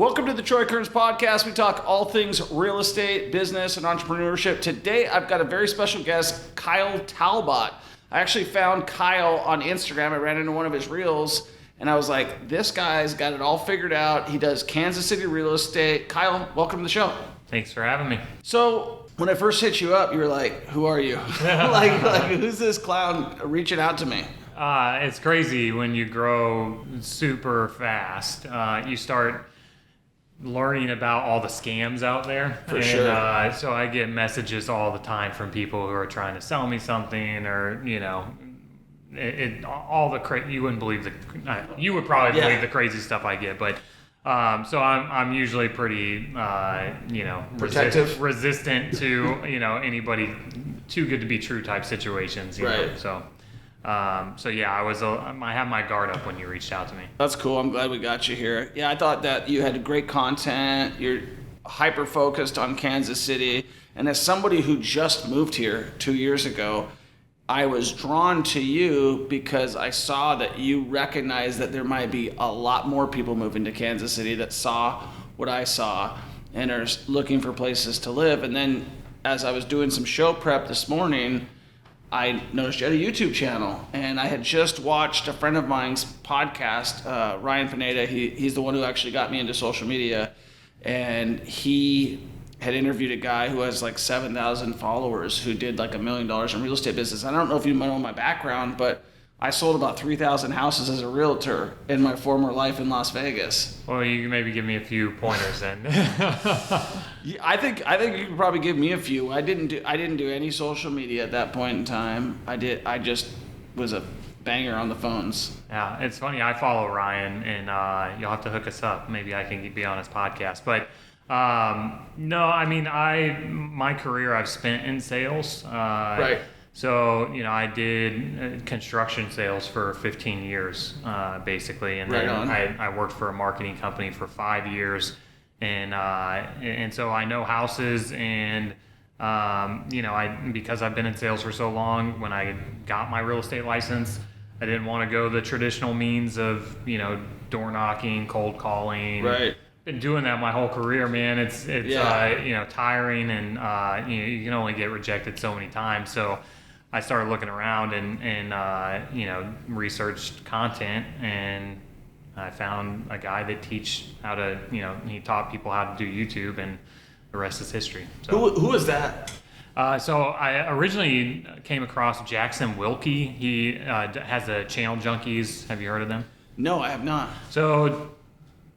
Welcome to the Troy Kearns Podcast. We talk all things real estate, business, and entrepreneurship. Today, I've got a very special guest, Kyle Talbot. I actually found Kyle on Instagram. I ran into one of his reels, and I was like, this guy's got it all figured out. He does Kansas City real estate. Kyle, welcome to the show. Thanks for having me. So, when I first hit you up, you were like, who are you? like, who's this clown reaching out to me? It's crazy when you grow super fast. You start learning about all the scams out there. For sure. So I get messages all the time from people who are trying to sell me something, or all the you wouldn't believe you would probably believe the crazy stuff I get, but so I'm usually pretty protective, resistant to anybody too good to be true type situations. You know? So yeah, I had my guard up when you reached out to me. That's cool. I'm glad we got you here. Yeah, I thought that you had great content. You're hyper focused on Kansas City. And as somebody who just moved here 2 years ago, I was drawn to you because I saw that you recognize that there might be a lot more people moving to Kansas City that saw what I saw and are looking for places to live. And then as I was doing some show prep this morning, I noticed you had a YouTube channel, and I had just watched a friend of mine's podcast, Ryan Pineda. He's the one who actually got me into social media, and he had interviewed a guy who has like 7,000 followers who did like $1 million in real estate business. I don't know if you know my background, but I sold about 3,000 houses as a realtor in my former life in Las Vegas. Well, you can maybe give me a few pointers then. I think you can probably give me a few. I didn't do any social media at that point in time. I just was a banger on the phones. Yeah, it's funny. I follow Ryan, and you'll have to hook us up. Maybe I can be on his podcast. But no, I mean, my career I've spent in sales. Right. So, I did construction sales for 15 years, basically. And then I worked for a marketing company for 5 years. And so I know houses, and, because I've been in sales for so long, when I got my real estate license, I didn't want to go the traditional means of, door knocking, cold calling. Right. Been doing that my whole career, man. It's tiring, and you can only get rejected so many times. So I started looking around and researched content, and I found a guy that he taught people how to do YouTube, and the rest is history. So, who is that? So I originally came across Jackson Wilkie. He has a Channel Junkies. Have you heard of them? No, I have not. So,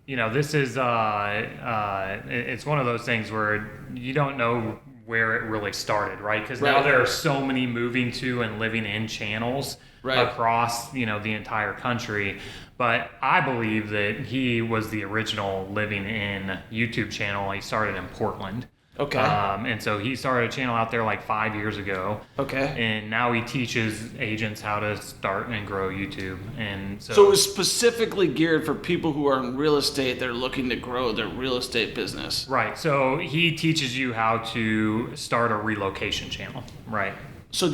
this is, it's one of those things where you don't know where it really started, right? Because now there are so many moving to and living in channels across, the entire country. But I believe that he was the original living in YouTube channel. He started in Portland. Okay. And so he started a channel out there like 5 years ago. Okay. And now he teaches agents how to start and grow YouTube. And so it was specifically geared for people who are in real estate that are looking to grow their real estate business. Right. So he teaches you how to start a relocation channel. Right. So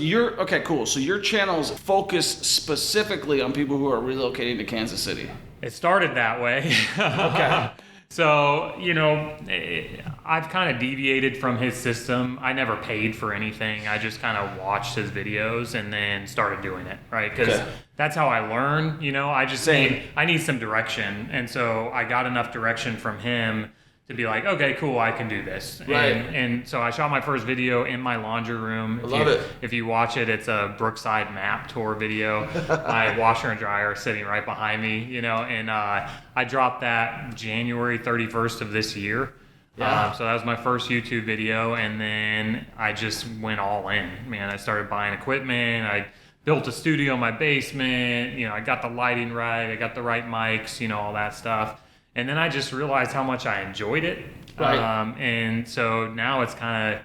cool. So your channel's focused specifically on people who are relocating to Kansas City. It started that way. Okay. So, I've kind of deviated from his system. I never paid for anything. I just kind of watched his videos and then started doing it, right? Because that's how I learn, I need some direction. And so I got enough direction from him to be like, okay, cool, I can do this. Right. And so I shot my first video in my laundry room. I love it. If you watch it, it's a Brookside map tour video. My washer and dryer are sitting right behind me, and I dropped that January 31st of this year. Yeah. So that was my first YouTube video, and then I just went all in, man. I started buying equipment. I built a studio in my basement. I got the lighting right. I got the right mics, all that stuff. And then I just realized how much I enjoyed it. Right. And so now it's kind of,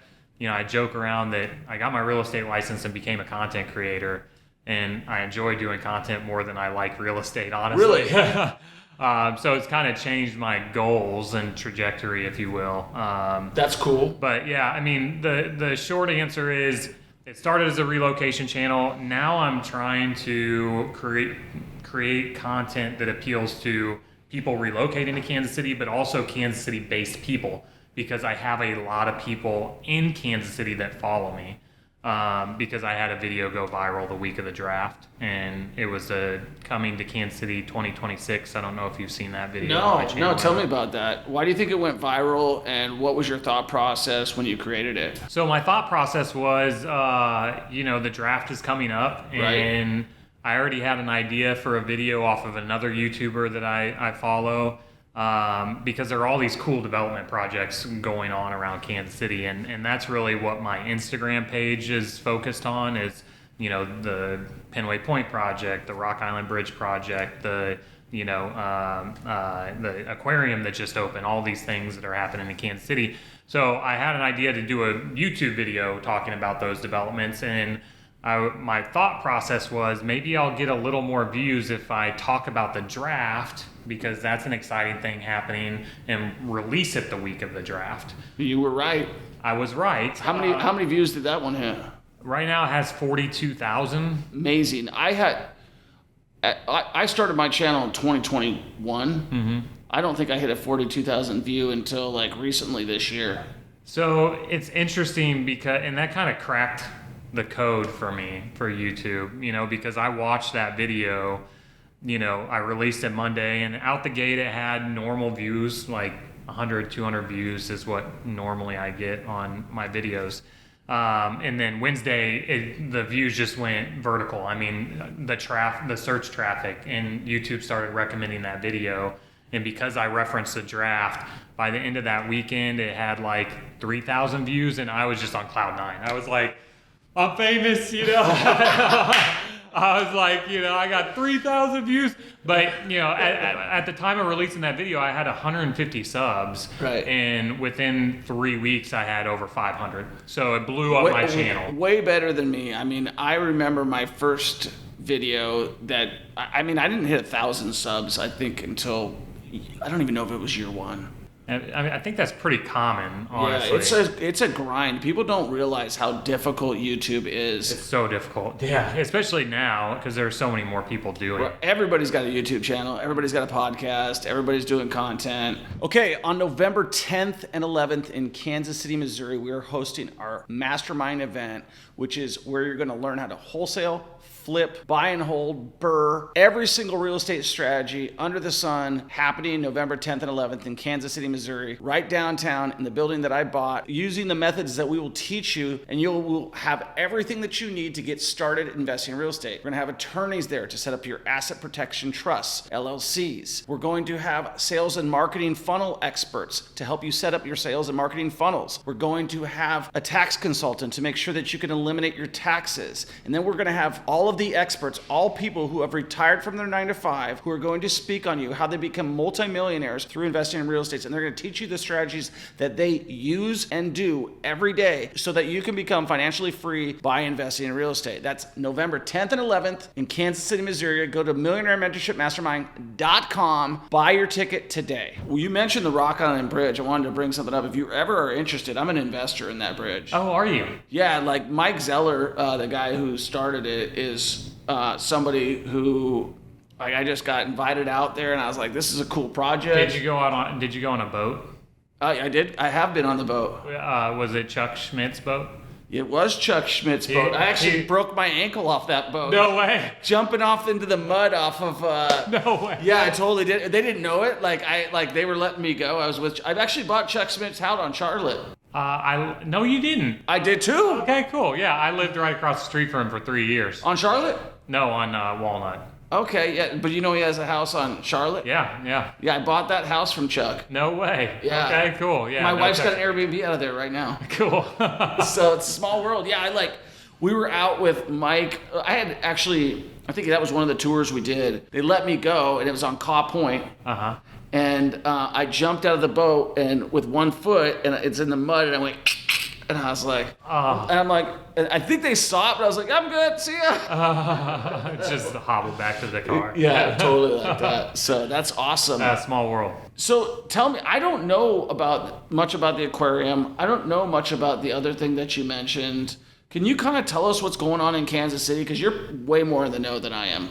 I joke around that I got my real estate license and became a content creator. And I enjoy doing content more than I like real estate, honestly. Really? So it's kind of changed my goals and trajectory, if you will. That's cool. But yeah, I mean, the short answer is it started as a relocation channel. Now I'm trying to create content that appeals to people relocating to Kansas City, but also Kansas City-based people, because I have a lot of people in Kansas City that follow me. Because I had a video go viral the week of the draft, and it was coming to Kansas City 2026. I don't know if you've seen that video. No, tell me about that. Why do you think it went viral, and what was your thought process when you created it? So my thought process was, the draft is coming up, and right. I already had an idea for a video off of another YouTuber that I follow. Because there are all these cool development projects going on around Kansas City, and that's really what my Instagram page is focused on, is the Penway Point project, the Rock Island Bridge project, the aquarium that just opened, all these things that are happening in Kansas City. So I had an idea to do a YouTube video talking about those developments, and my thought process was, maybe I'll get a little more views if I talk about the draft, because that's an exciting thing happening, and release it the week of the draft. You were right. I was right. How many views did that one hit? Right now it has 42,000. Amazing. I started my channel in 2021. Mm-hmm. I don't think I hit a 42,000 view until like recently this year. So it's interesting and that kind of cracked the code for me for YouTube, because I watched that video, I released it Monday, and out the gate it had normal views, like 100, 200 views is what normally I get on my videos. And then Wednesday, the views just went vertical. I mean, the search traffic, and YouTube started recommending that video. And because I referenced the draft, by the end of that weekend, it had like 3,000 views, and I was just on cloud nine. I was like, I'm famous, I was like, I got 3,000 views. But, at the time of releasing that video, I had 150 subs. Right. And within 3 weeks, I had over 500. So it blew up my channel. Way better than me. I mean, I remember my first video that, I didn't hit 1,000 subs, I think, until, I don't even know if it was year one. And I think that's pretty common, honestly. Yeah, it's a grind. People don't realize how difficult YouTube is. It's so difficult. Yeah, especially now, because there are so many more people doing it. Everybody's got a YouTube channel. Everybody's got a podcast. Everybody's doing content. Okay, on November 10th and 11th in Kansas City, Missouri, we are hosting our mastermind event, which is where you're going to learn how to wholesale, flip, buy and hold, BRRRR, every single real estate strategy under the sun, happening November 10th and 11th in Kansas City, Missouri, right downtown in the building that I bought, using the methods that we will teach you, and you will have everything that you need to get started investing in real estate. We're gonna have attorneys there to set up your asset protection trusts, LLCs. We're going to have sales and marketing funnel experts to help you set up your sales and marketing funnels. We're going to have a tax consultant to make sure that you can eliminate your taxes. And then we're gonna have all of the experts, all people who have retired from their 9-to-5, who are going to speak on you, how they become multimillionaires through investing in real estate. And they're going to teach you the strategies that they use and do every day so that you can become financially free by investing in real estate. That's November 10th and 11th in Kansas City, Missouri. Go to millionairementorshipmastermind.com. Buy your ticket today. Well, you mentioned the Rock Island Bridge. I wanted to bring something up. If you ever are interested, I'm an investor in that bridge. Oh, are you? Yeah, like Mike Zeller, the guy who started it, is somebody who I just got invited out there, and I was like, this is a cool project. Did you go on a boat? I did. I have been on the boat. Was it Chuck Schmidt's boat? It was Chuck Schmidt's boat. I actually broke my ankle off that boat. No way. Jumping off into the mud off of. No way. Yeah, I totally did. They didn't know it. They were letting me go. I've actually bought Chuck Schmidt's house on Charlotte. No, you didn't. I did too. Okay, cool. Yeah, I lived right across the street from him for 3 years. On Charlotte? No, on Walnut. Okay, yeah, but he has a house on Charlotte? Yeah. Yeah, I bought that house from Chuck. No way. Yeah. Okay, cool. Yeah. My wife's got an Airbnb out of there right now. Cool. So it's a small world. Yeah, we were out with Mike. I think that was one of the tours we did. They let me go, and it was on Caw Point. Uh-huh. And I jumped out of the boat, and with one foot, and it's in the mud, and I went, and I was like, and I'm like, I think they saw it, but I was like, I'm good, see ya. Just hobble back to the car. Yeah, totally like that. So that's awesome. Small world. So tell me, I don't know much about the aquarium. I don't know much about the other thing that you mentioned. Can you kind of tell us what's going on in Kansas City? Because you're way more in the know than I am.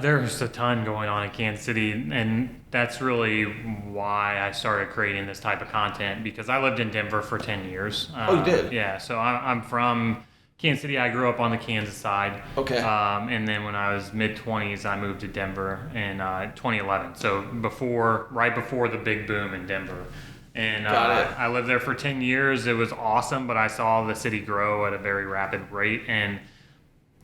There's a ton going on in Kansas City, and that's really why I started creating this type of content, because I lived in Denver for 10 years. Oh, you did? Yeah, so I'm from Kansas City. I grew up on the Kansas side. Okay. And then when I was mid-20s, I moved to Denver in 2011. So right before the big boom in Denver. And I lived there for 10 years. It was awesome, but I saw the city grow at a very rapid rate, and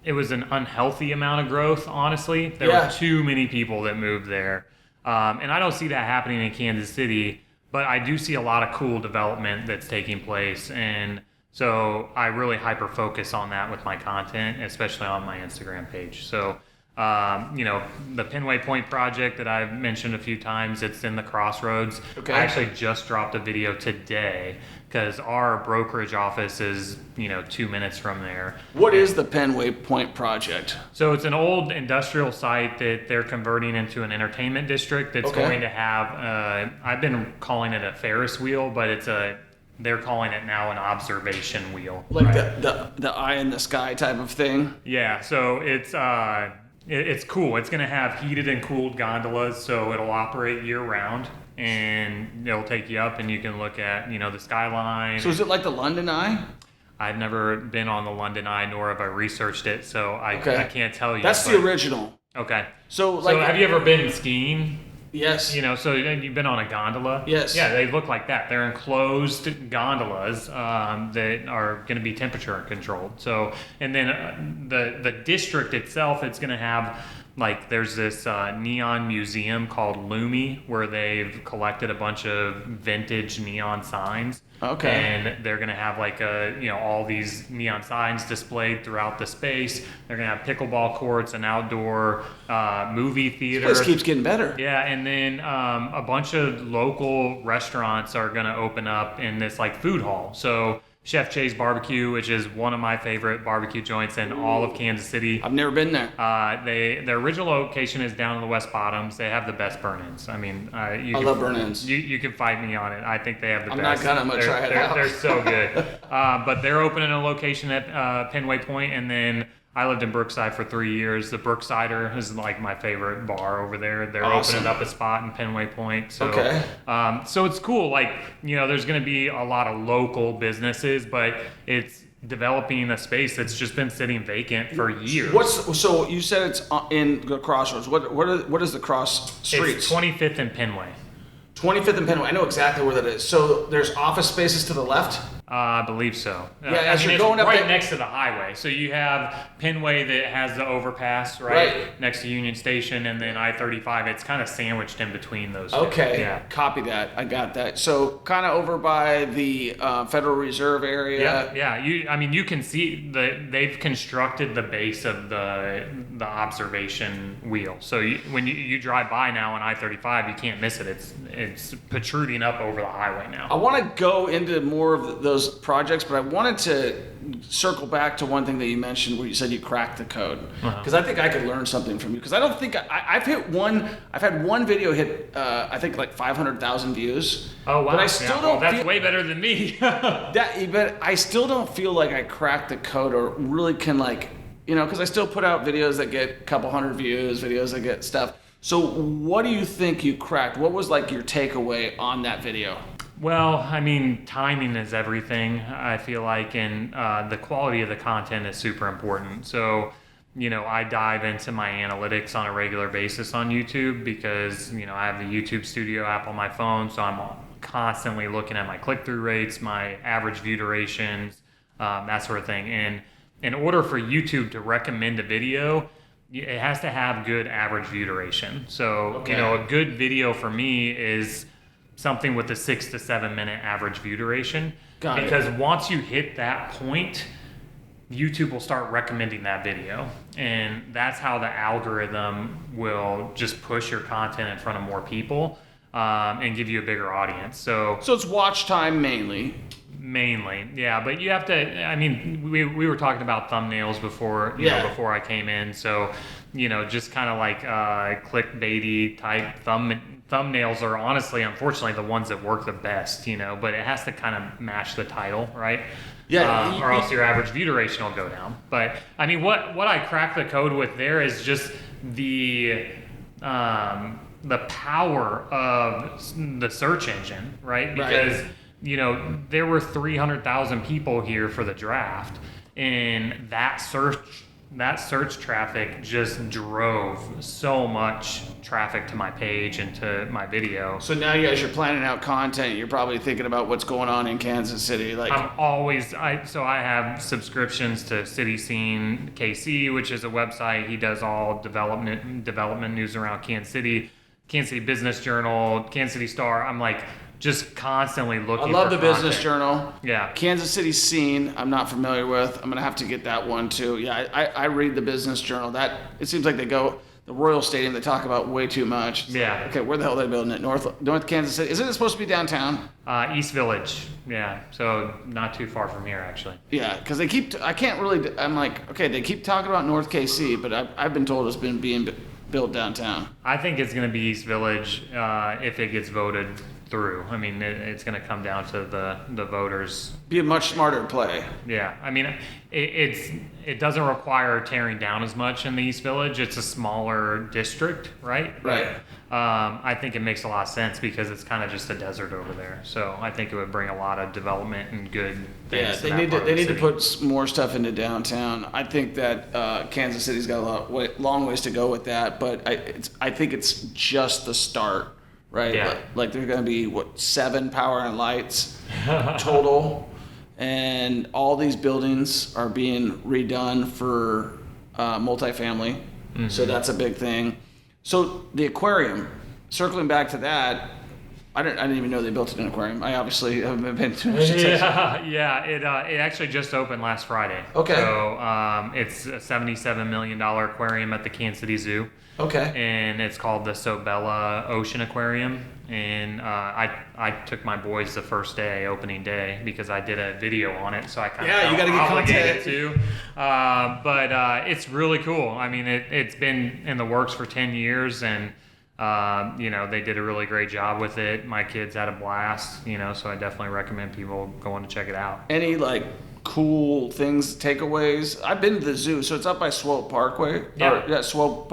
it was an unhealthy amount of growth, honestly. There were too many people that moved there. And I don't see that happening in Kansas City, but I do see a lot of cool development that's taking place. And so I really hyper-focus on that with my content, especially on my Instagram page. So, the Penway Point project that I've mentioned a few times, it's in the Crossroads. Okay. I actually just dropped a video today because our brokerage office is, 2 minutes from there. What is the Penway Point project? So it's an old industrial site that they're converting into an entertainment district that's going to have, I've been calling it a Ferris wheel, but they're calling it now an observation wheel. Like the eye in the sky type of thing? Yeah, so it's cool. It's going to have heated and cooled gondolas, so it'll operate year-round, and it'll take you up, and you can look at, the skyline. So is it like the London Eye? I've never been on the London Eye, nor have I researched it, so I can't tell you. That's the original. Okay. So have you ever been skiing? Yes. So you've been on a gondola? Yes. Yeah, they look like that. They're enclosed gondolas that are going to be temperature controlled. So, and then the district itself, it's going to have, there's this neon museum called Lumi, where they've collected a bunch of vintage neon signs. Okay. And they're going to have all these neon signs displayed throughout the space. They're going to have pickleball courts, an outdoor movie theater. This keeps getting better. Yeah, and then a bunch of local restaurants are going to open up in this food hall. So Chef Jay's Barbecue, which is one of my favorite barbecue joints in all of Kansas City. I've never been there. Their original location is down in the West Bottoms. They have the best burn-ins. I mean, I love burn-ins. You can fight me on it. I think they have the best. I'm going to try it out. They're so good. But they're opening a location at Penway Point, and then I lived in Brookside for 3 years. The Brooksider is my favorite bar over there. They're opening up a spot in Penway Point. So, so it's cool. There's going to be a lot of local businesses, but it's developing a space that's just been sitting vacant for years. So you said it's in the Crossroads. What is the cross streets? It's 25th and Penway. 25th and Penway. I know exactly where that is. So there's office spaces to the left? I believe so. Yeah, as you're going up right next to the highway. So you have Penway that has the overpass right next to Union Station, and then I-35. It's kind of sandwiched in between those two. Okay, yeah. Copy that. I got that. So kind of over by the Federal Reserve area. Yeah. You can see they've constructed the base of the observation wheel. So when you drive by now on I-35, you can't miss it. It's protruding up over the highway now. I want to go into more of those projects, but I wanted to circle back to one thing that you mentioned where you said you cracked the code, because I think I could learn something from you, because I don't think I've had one video hit I think 500,000 views. Oh wow. But I still don't that's way better than me. But I still don't feel like I cracked the code, or really can because I still put out videos that get a couple hundred views, videos that get stuff. So what do you think you cracked? What was your takeaway on that video? Well, timing is everything, I feel like, and the quality of the content is super important. So, I dive into my analytics on a regular basis on YouTube because, I have the YouTube Studio app on my phone, so I'm constantly looking at my click-through rates, my average view durations, that sort of thing. And in order for YouTube to recommend a video, it has to have good average view duration. So, a good video for me is something with a 6 to 7 minute average view duration. Because once you hit that point, YouTube will start recommending that video. And that's how the algorithm will just push your content in front of more people and give you a bigger audience. So it's watch time mainly. Mainly, yeah. But you have to, we were talking about thumbnails before, before I came in. So, just kind of clickbaity type thumbnails are honestly, unfortunately, the ones that work the best, but it has to kind of match the title, right? Yeah. Or else your average view duration will go down. But what I cracked the code with there is just the power of the search engine, right? Because there were 300,000 people here for the draft, and that search traffic just drove so much traffic to my page and to my video. So now you guys are planning out content. You're probably thinking about what's going on in Kansas City. I have subscriptions to City Scene KC, which is a website. He does all development news around Kansas City Business Journal, Kansas City Star. I'm like just constantly looking. I love for the content. Business Journal. Yeah. Kansas City Scene, I'm not familiar with. I'm gonna have to get that one too. Yeah, I read the Business Journal. That it seems like they go the Royal Stadium. They talk about way too much. Yeah. Okay, where the hell are they building it? North Kansas City. Isn't it supposed to be downtown? East Village. Yeah. So not too far from here, actually. Yeah, because they keep. I can't really. I'm like, okay, they keep talking about North KC, but I've been told it's been being built downtown. I think it's going to be East Village if it gets voted through. I mean, it's going to come down to the voters. Be a much smarter play. Yeah, I mean, it doesn't require tearing down as much in the East Village. It's a smaller district, right? Right. I think it makes a lot of sense because it's kind of just a desert over there. So I think it would bring a lot of development and good things. Yeah, they need to put more stuff into downtown. I think that Kansas City's got long ways to go with that, but I think it's just the start. Right, yeah. Like there's going to be 7 power and lights total, and all these buildings are being redone for multifamily. Mm-hmm. So that's a big thing. So the aquarium, circling back to that, I didn't even know they built an aquarium. I obviously haven't been to it. Yeah. It actually just opened last Friday. Okay. So it's a $77 million aquarium at the Kansas City Zoo. Okay. And it's called the Sobella Ocean Aquarium. And I took my boys the first day, opening day, because I did a video on it. So I kind of you got to get obligated content to. But it's really cool. I mean, it's been in the works for 10 years, and they did a really great job with it. My kids had a blast, so I definitely recommend people going to check it out. Any cool things, takeaways? I've been to the zoo, so it's up by Swope Parkway. Yeah. Swope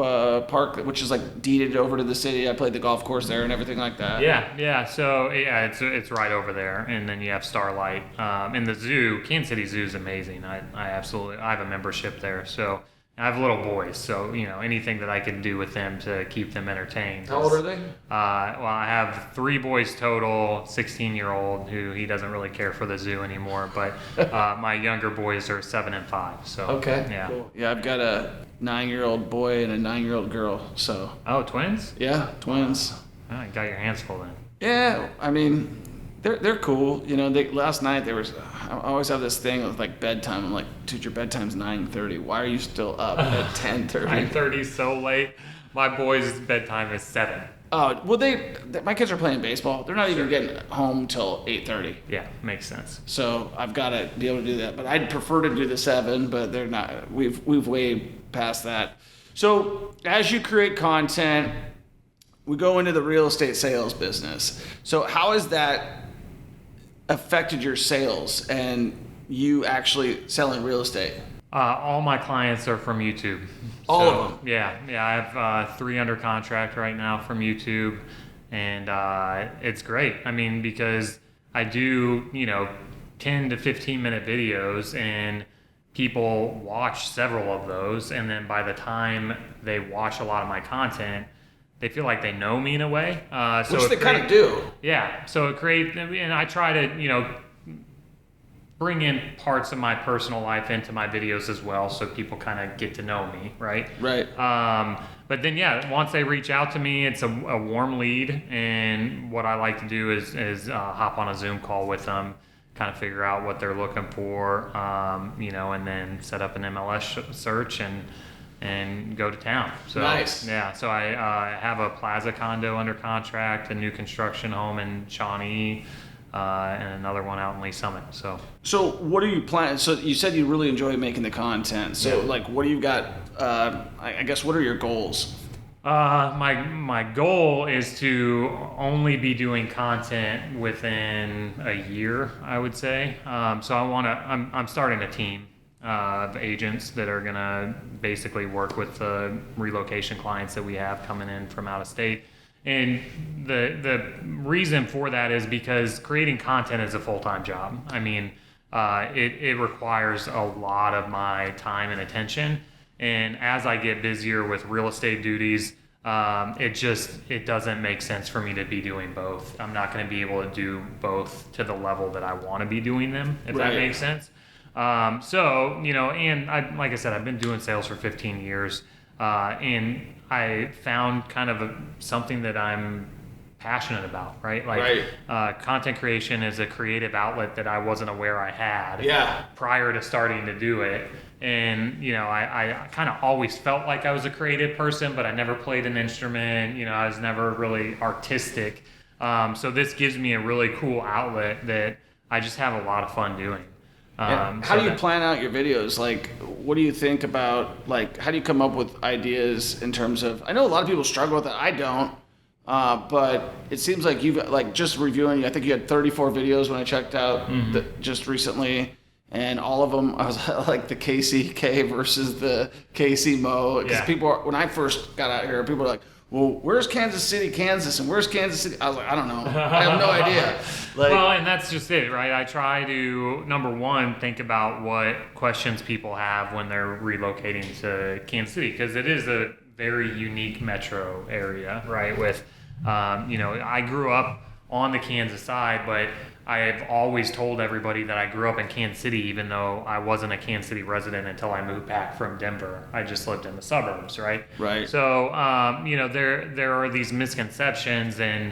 Park, which is deeded over to the city. I played the golf course there and everything like that. Yeah. So it's right over there, and then you have Starlight. And the zoo, Kansas City Zoo is amazing. I have a membership there, so. I have little boys, so anything that I can do with them to keep them entertained. How old are they? I have 3 boys total. 16-year-old who he doesn't really care for the zoo anymore, but my younger boys are 7 and 5. So okay, yeah, cool. Yeah, I've got a 9-year-old boy and a 9-year-old girl. So twins? Yeah, twins. Oh, you got your hands full then. Yeah, I mean, they're cool. Last night I always have this thing with bedtime. I'm like, dude, your bedtime's 9:30. Why are you still up at 10:30? 9:30 is so late. My boys' bedtime is 7. Oh, well, my kids are playing baseball. They're not even getting home till 8:30. Yeah, makes sense. So I've got to be able to do that. But I'd prefer to do the 7, but they're not. We've way past that. So as you create content, we go into the real estate sales business. So how has that affected your sales and you actually selling real estate? All my clients are from YouTube. All of them? Yeah. I have 3 under contract right now from YouTube, and it's great. I mean, because I do, 10 to 15 minute videos, and people watch several of those, and then by the time they watch a lot of my content, they feel like they know me in a way. Which they kind of do. Yeah. So it creates, and I try to, bring in parts of my personal life into my videos as well, so people kind of get to know me, right? Right. But then, once they reach out to me, it's a warm lead, and what I like to do is hop on a Zoom call with them, kind of figure out what they're looking for, and then set up an MLS search and go to town. So nice. Yeah. So I have a Plaza condo under contract, a new construction home in Shawnee, and another one out in Lee Summit. So what are you planning? So you said you really enjoy making the content. So what do you got? I guess what are your goals? My goal is to only be doing content within a year, I would say. So I'm starting a team. of agents that are going to basically work with the relocation clients that we have coming in from out of state. And the reason for that is because creating content is a full-time job. I mean, it requires a lot of my time and attention. And as I get busier with real estate duties, it doesn't make sense for me to be doing both. I'm not going to be able to do both to the level that I want to be doing them, if that makes sense. So, and like I said, I've been doing sales for 15 years, and I found kind of something that I'm passionate about, right? Content creation is a creative outlet that I wasn't aware I had prior to starting to do it. And, I kind of always felt like I was a creative person, but I never played an instrument. I was never really artistic. So this gives me a really cool outlet that I just have a lot of fun doing. How do you plan out your videos? Like, what do you think about, like, how do you come up with ideas in terms of, I know a lot of people struggle with it. I don't. But it seems like you've, like, just reviewing, I think you had 34 videos when I checked out just recently. And all of them, I was like the KCK versus the KC Mo. Because when I first got out here, people were like, well, where's Kansas City, Kansas? And where's Kansas City? I was like, I don't know. I have no idea. Well, and that's just it, right? I try to, number one, think about what questions people have when they're relocating to Kansas City, because it is a very unique metro area, right? With, I grew up on the Kansas side, but I've always told everybody that I grew up in Kansas City, even though I wasn't a Kansas City resident until I moved back from Denver. I just lived in the suburbs, right? Right. So, there are these misconceptions and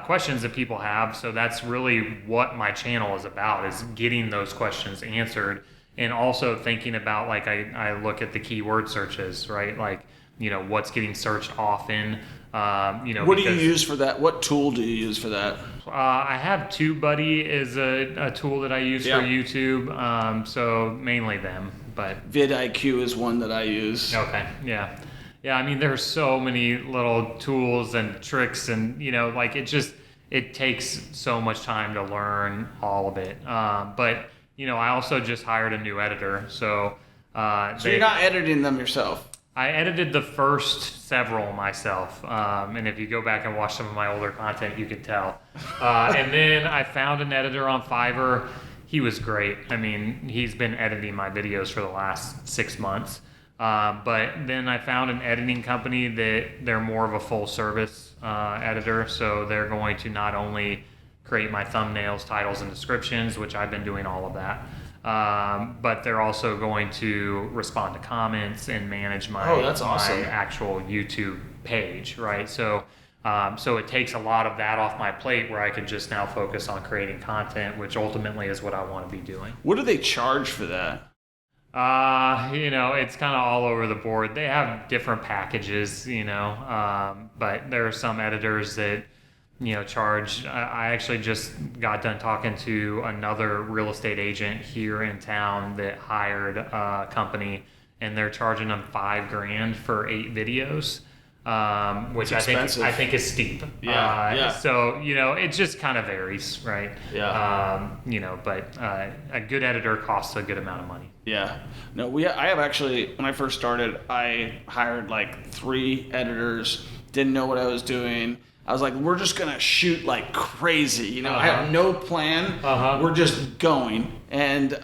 questions that people have. So that's really what my channel is about, is getting those questions answered. And also thinking about, like, I look at the keyword searches, right? Like, what's getting searched often. What do you use for that? What tool do you use for that? I have TubeBuddy is a tool that I use for YouTube. So mainly them, but vidIQ is one that I use. Okay. Yeah. Yeah. I mean, there's so many little tools and tricks, and it takes so much time to learn all of it. But I also just hired a new editor. So you're not editing them yourself? I edited the first several myself, and if you go back and watch some of my older content, you can tell. And then I found an editor on Fiverr. He was great. I mean, he's been editing my videos for the last 6 months. But then I found an editing company that they're more of a full service editor, so they're going to not only create my thumbnails, titles, and descriptions, which I've been doing all of that, but they're also going to respond to comments and manage my actual YouTube page, right? So it takes a lot of that off my plate, where I can just now focus on creating content, which ultimately is what I want to be doing. What do they charge for that? It's kind of all over the board. They have different packages, but there are some editors that charge. I actually just got done talking to another real estate agent here in town that hired a company, and they're charging them $5,000 for 8 videos, which I think is steep. So it just kind of varies, right? But a good editor costs a good amount of money. Yeah. No, I have actually, when I first started, I hired like 3 editors. Didn't know what I was doing. I was like, we're just going to shoot like crazy. I have no plan. We're just going. And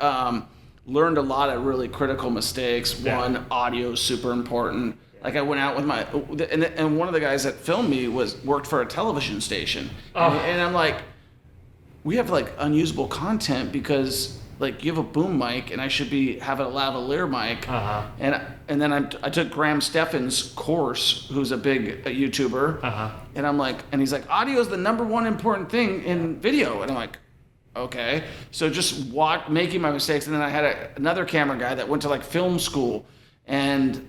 learned a lot of really critical mistakes. One, audio is super important. Like, I went out with and one of the guys that filmed me worked for a television station. And I'm like, we have like unusable content because like you have a boom mic and I should have a lavalier mic. And then I took Graham Stephan's course, who's a big YouTuber. And I'm like, and he's like, audio is the #1 important thing in video. And I'm like, okay. So just making my mistakes. And then I had another camera guy that went to like film school, and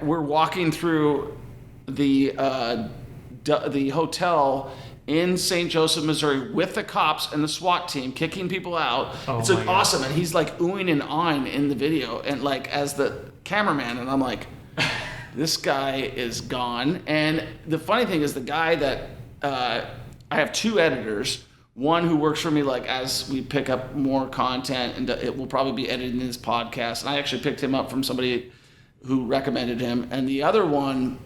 we're walking through the hotel in St. Joseph, Missouri, with the cops and the SWAT team kicking people out. It's like awesome. And he's like oohing and ahhing in the video, and like as the cameraman, and I'm like, this guy is gone. And the funny thing is, the guy that I have 2 editors. one who works for me, like as we pick up more content, and it will probably be edited in this podcast. And I actually picked him up from somebody who recommended him. And the other one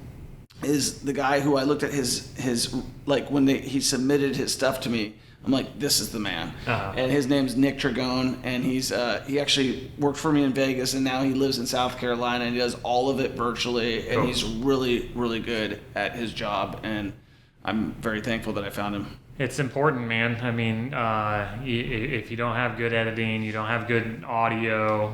is the guy who I looked at his like when he submitted his stuff to me. I'm like, this is the man. And his name's Nick Tragone, and he actually worked for me in Vegas, and now he lives in South Carolina, and he does all of it virtually, and he's really, really good at his job, and I'm very thankful that I found him. It's important, man. I mean, if you don't have good editing, you don't have good audio,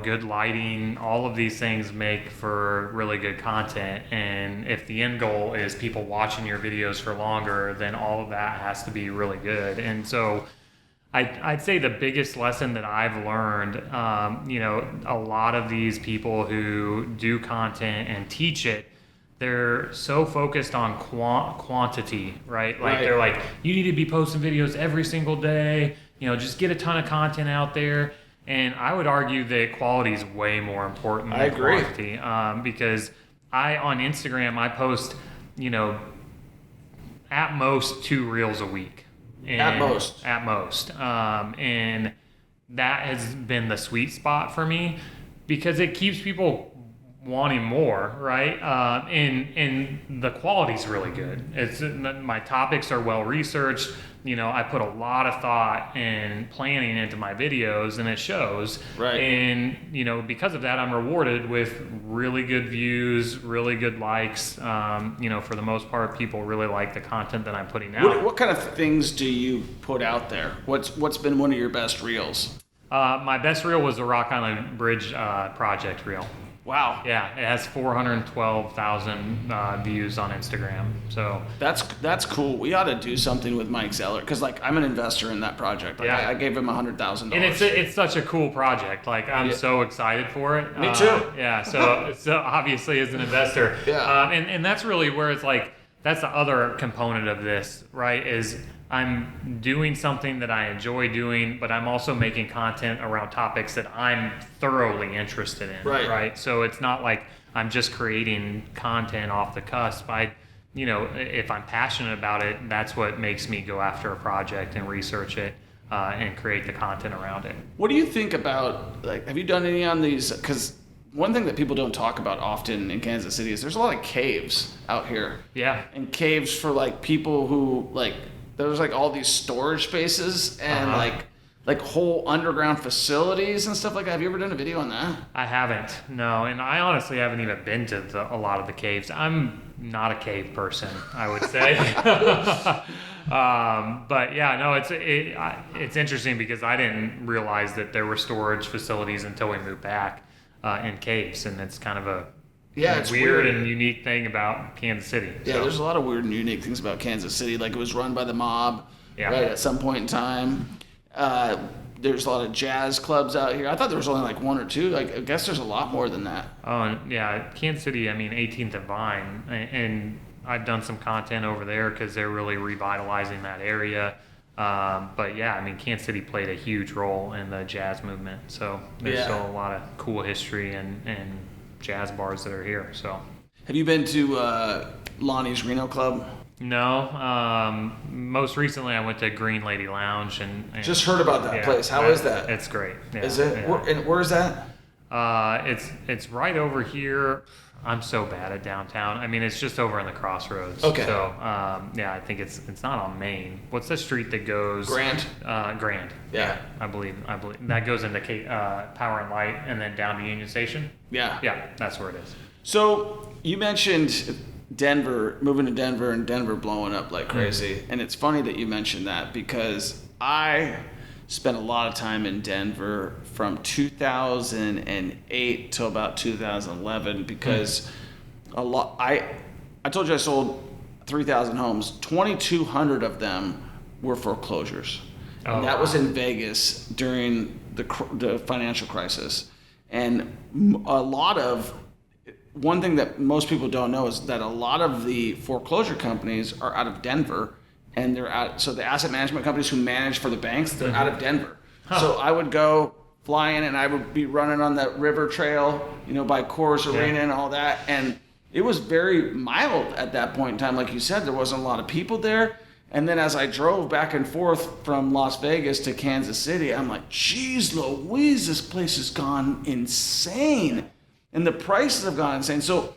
good lighting, all of these things make for really good content. And if the end goal is people watching your videos for longer, then all of that has to be really good. And so I'd say the biggest lesson that I've learned, a lot of these people who do content and teach it, they're so focused on quantity, right? Like they're like, you need to be posting videos every single day, just get a ton of content out there. And I would argue that quality is way more important than quantity. Because on Instagram, I post, at most 2 reels a week. At most. And that has been the sweet spot for me because it keeps people wanting more, right? And the quality's really good. My topics are well researched. I put a lot of thought and planning into my videos, and it shows. Right. And because of that, I'm rewarded with really good views, really good likes. For the most part, people really like the content that I'm putting out. What kind of things do you put out there? What's been one of your best reels? My best reel was the Rock Island Bridge project reel. Wow. Yeah, it has 412,000 views on Instagram. So that's cool. We ought to do something with Mike Zeller because I'm an investor in that project. I gave him $100,000. And it's such a cool project. I'm so excited for it. Me too. Yeah. So obviously as an investor. Yeah. And that's really where it's that's the other component of this, right? Is I'm doing something that I enjoy doing, but I'm also making content around topics that I'm thoroughly interested in, right? So it's not like I'm just creating content off the cusp. If I'm passionate about it, that's what makes me go after a project and research it and create the content around it. What do you think about, have you done any on these? Because one thing that people don't talk about often in Kansas City is there's a lot of caves out here. Yeah. And caves for people who there's all these storage spaces and whole underground facilities and stuff like that. Have you ever done a video on that? I haven't, no. And I honestly haven't even been to a lot of the caves. I'm not a cave person, I would say. But yeah, no, it's interesting because I didn't realize that there were storage facilities until we moved back in caves. And it's kind of a it's weird and unique thing about Kansas City. Yeah, there's a lot of weird and unique things about Kansas City. It was run by the mob, right, at some point in time. There's a lot of jazz clubs out here. I thought there was only 1 or 2. I guess there's a lot more than that. Oh, yeah, Kansas City, 18th and Vine. And I've done some content over there because they're really revitalizing that area. But yeah, Kansas City played a huge role in the jazz movement. So there's still a lot of cool history and jazz bars that are here. So, have you been to Lonnie's Reno Club? No. Most recently, I went to Green Lady Lounge and just heard about that place. How is that? It's great. Yeah, is it? Yeah. Where is that? It's right over here. I'm so bad at downtown. It's just over in the Crossroads. Okay. So, I think it's not on Main. What's the street that goes? Grand. Grand. Yeah. I believe that goes into Power and Light and then down to Union Station. Yeah. Yeah, that's where it is. So you mentioned Denver, moving to Denver, and Denver blowing up like crazy. Mm-hmm. And it's funny that you mentioned that because I spent a lot of time in Denver from 2008 till about 2011 because I told you I sold 3,000 homes. 2,200 of them were foreclosures. And that was in Vegas during the financial crisis. And one thing that most people don't know is that a lot of the foreclosure companies are out of Denver, and so the asset management companies who manage for the banks, they're out of Denver. Huh. So I would go fly in and I would be running on that river trail, by Coors Arena and all that. And it was very mild at that point in time. Like you said, there wasn't a lot of people there. And then as I drove back and forth from Las Vegas to Kansas City, I'm like, geez Louise, this place has gone insane. And the prices have gone insane. So,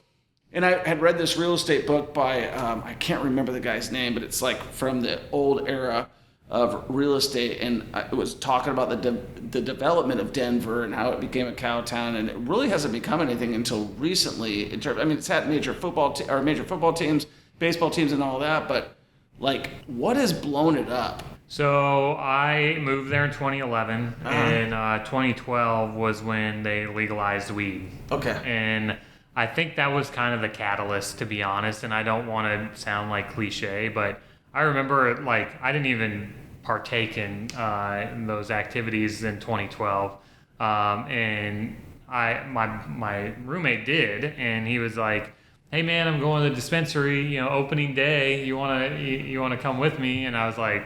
and I had read this real estate book by, I can't remember the guy's name, but it's like from the old era of real estate. And it was talking about the development of Denver and how it became a cow town. And it really hasn't become anything until recently. It's had major football teams, baseball teams and all that, but like, what has blown it up? So I moved there in 2011, and 2012 was when they legalized weed. Okay. And I think that was kind of the catalyst, to be honest, and I don't want to sound like cliche, but I remember, like, I didn't even partake in those activities in 2012, and my roommate did, and he was like, hey man, I'm going to the dispensary, opening day. You wanna come with me? And I was like,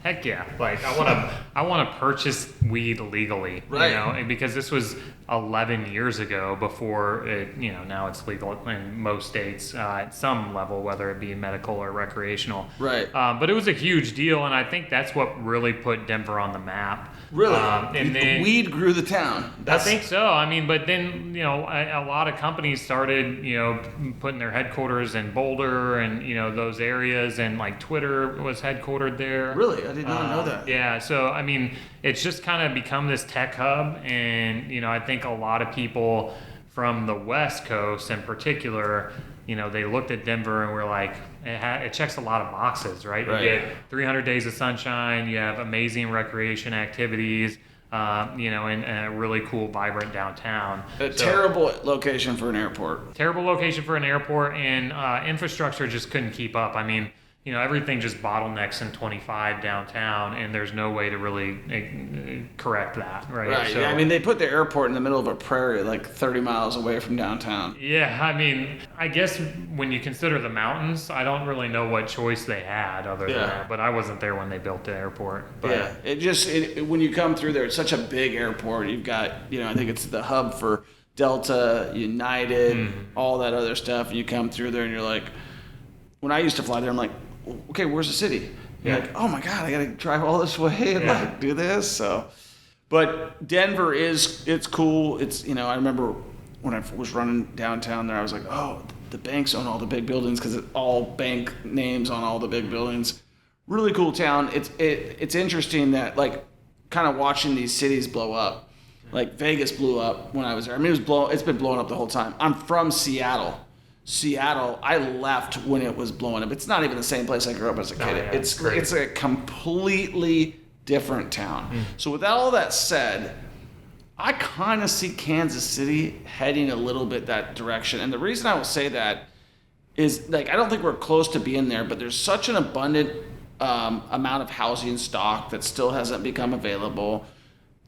heck yeah! Like I wanna purchase weed legally, right? And because this was 11 years ago before it, now it's legal in most states at some level, whether it be medical or recreational. Right. But it was a huge deal, and I think that's what really put Denver on the map. Really? And then weed grew the town. I think so. But then, a lot of companies started, putting their headquarters in Boulder and, those areas, and like Twitter was headquartered there. Really? I did not know that. Yeah. So, it's just kind of become this tech hub, and, I think a lot of people from the West Coast in particular, they looked at Denver and were like, it checks a lot of boxes, right? You get 300 days of sunshine, you have amazing recreation activities, and a really cool, vibrant downtown. Terrible location for an airport. Terrible location for an airport, and infrastructure just couldn't keep up. Everything just bottlenecks in 25 downtown, and there's no way to really correct that, right? Right. So, yeah, they put the airport in the middle of a prairie, like 30 miles away from downtown. Yeah, I guess when you consider the mountains, I don't really know what choice they had other than that. But I wasn't there when they built the airport. But yeah, when you come through there, it's such a big airport. You've got, I think it's the hub for Delta, United, all that other stuff. And you come through there, and you're like, when I used to fly there, I'm like, okay, where's the city? You're like, oh my God, I got to drive all this way and do this. So, but Denver it's cool. It's, I remember when I was running downtown there, I was like, oh, the banks own all the big buildings because it's all bank names on all the big buildings. Really cool town. It's interesting that, like, kind of watching these cities blow up. Like Vegas blew up when I was there. It's been blowing up the whole time. I'm from Seattle. I left when it was blowing up. It's not even the same place I grew up as a kid. It's a completely different town. So with all that said, I kind of see Kansas City heading a little bit that direction. And the reason I will say that is, like, I don't think we're close to being there, but there's such an abundant amount of housing stock that still hasn't become available.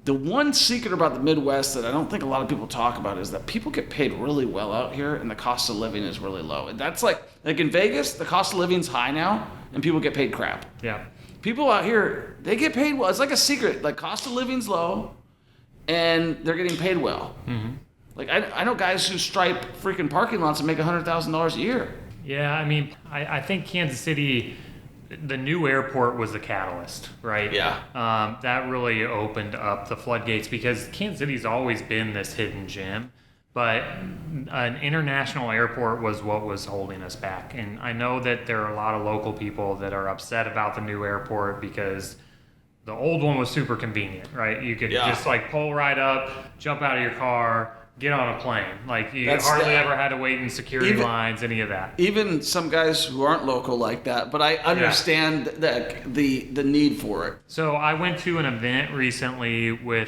The one secret about the Midwest that I don't think a lot of people talk about is that people get paid really well out here, and the cost of living is really low. And that's like in Vegas, the cost of living's high now, and people get paid crap. Yeah. People out here, they get paid well. It's like a secret. Like, cost of living's low, and they're getting paid well. Mm-hmm. Like, I know guys who stripe freaking parking lots and make $100,000 a year. Yeah, I think Kansas City, the new airport was the catalyst, right? Yeah. That really opened up the floodgates, because Kansas City's always been this hidden gem, but an international airport was what was holding us back. And I know that there are a lot of local people that are upset about the new airport because the old one was super convenient, right? You could just like pull right up, jump out of your car, get on a plane. Like, you hardly ever had to wait in security lines, any of that. Even some guys who aren't local like that, but I understand the need for it. So I went to an event recently with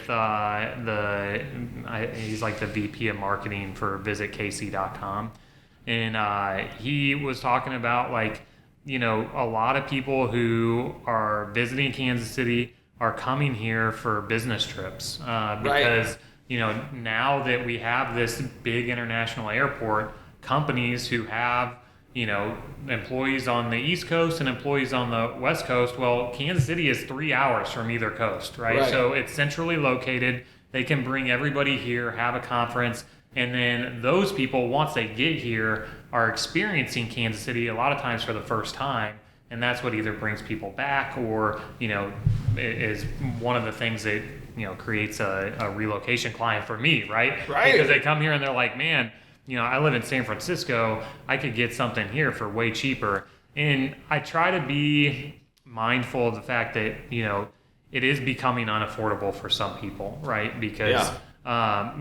he's like the VP of marketing for visitkc.com, and he was talking about, like, a lot of people who are visiting Kansas City are coming here for business trips because now that we have this big international airport, companies who have, employees on the East Coast and employees on the West Coast, well, Kansas City is 3 hours from either coast, right? So it's centrally located. They can bring everybody here, have a conference, and then those people, once they get here, are experiencing Kansas City a lot of times for the first time. and that's what either brings people back or, is one of the things that, creates a relocation client for me, right? Because they come here and they're like, man, I live in San Francisco, I could get something here for way cheaper. And I try to be mindful of the fact that, it is becoming unaffordable for some people, right? Because the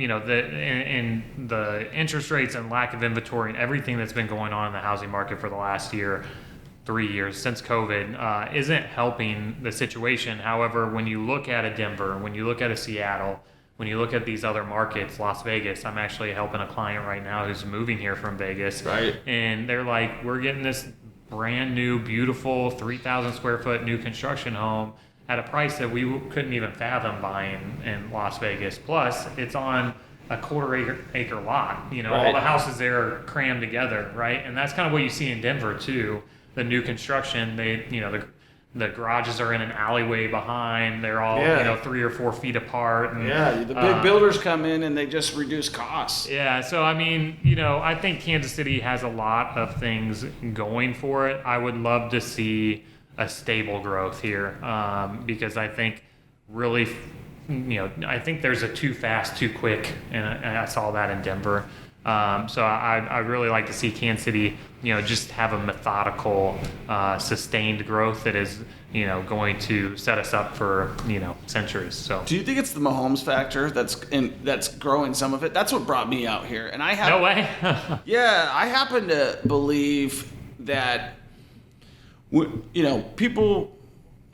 interest rates and lack of inventory and everything that's been going on in the housing market for the last 3 years since COVID isn't helping the situation. However, when you look at a Denver, when you look at a Seattle, when you look at these other markets, Las Vegas, I'm actually helping a client right now who's moving here from Vegas. Right. And they're like, we're getting this brand new, beautiful 3,000 square foot new construction home at a price that we couldn't even fathom buying in Las Vegas. Plus, it's on a quarter acre lot. All the houses there are crammed together, right? And that's kind of what you see in Denver too. The new construction, the garages are in an alleyway behind. They're all 3 or 4 feet apart. And, the big builders come in and they just reduce costs. Yeah, so I think Kansas City has a lot of things going for it. I would love to see a stable growth here because I think really, I think there's a too fast, too quick, and I saw that in Denver. So I really like to see Kansas City, just have a methodical, sustained growth that is, going to set us up for, centuries. So, do you think it's the Mahomes factor that's growing some of it? That's what brought me out here, and I have no way. Yeah, I happen to believe that, people.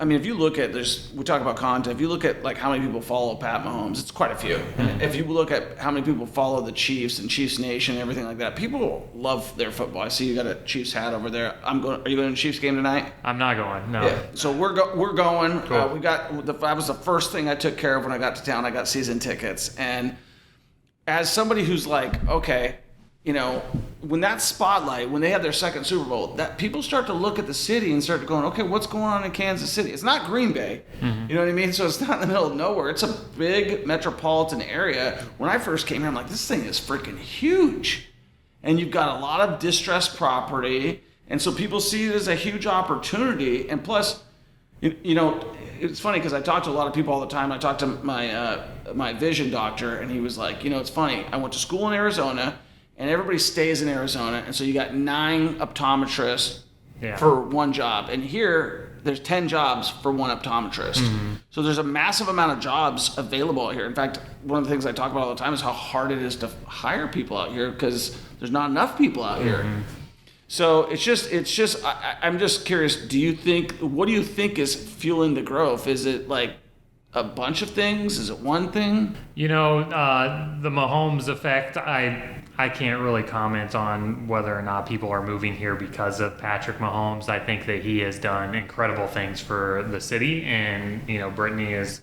I mean, if you look at we talk about content. If you look at like how many people follow Pat Mahomes, it's quite a few. And if you look at how many people follow the Chiefs and Chiefs Nation and everything like that, people love their football. I see you got a Chiefs hat over there. Are you going to the Chiefs game tonight? I'm not going. No. Yeah. So we're going. Cool. That was the first thing I took care of when I got to town. I got season tickets, and as somebody who's like, okay. When that spotlight, when they had their second Super Bowl, that people start to look at the city and start going, okay, what's going on in Kansas City? It's not Green Bay, you know what I mean? So it's not in the middle of nowhere. It's a big metropolitan area. When I first came here, I'm like, this thing is freaking huge. And you've got a lot of distressed property. And so people see it as a huge opportunity. And plus, it's funny because I talk to a lot of people all the time. I talked to my vision doctor, and he was like, it's funny. I went to school in Arizona, and everybody stays in Arizona, and so you got 9 optometrists for one job. And here, there's 10 jobs for one optometrist. Mm-hmm. So there's a massive amount of jobs available out here. In fact, one of the things I talk about all the time is how hard it is to hire people out here because there's not enough people out here. So it's just. I'm just curious. What do you think is fueling the growth? Is it like a bunch of things? Is it one thing? The Mahomes Effect. I can't really comment on whether or not people are moving here because of Patrick Mahomes. I think that he has done incredible things for the city, and Brittany is